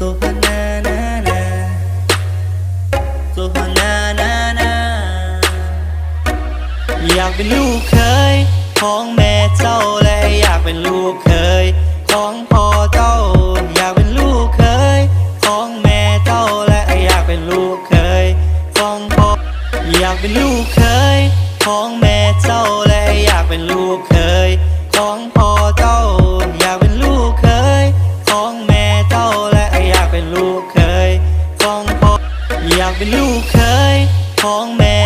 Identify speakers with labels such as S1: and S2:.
S1: โซฮานานานาโซฮานานานาอยากเป็นลูกเคยของแม่เจ้าและอยากเป็นลูกเคยของพ่อเจ้าอยากเป็นลูกเคยของแม่เจ้าและอยากเป็นลูกเคยของพ่ออยากเป็นลูกเคยของแม่เจ้าและอยากเป็นลูกเคยของพ่อเจ้าอยากเป็นลูกเคยของแม่เจ้าและอยากเป็นลูกเคยของพ่ออยากเป็นลูกเคยของแม่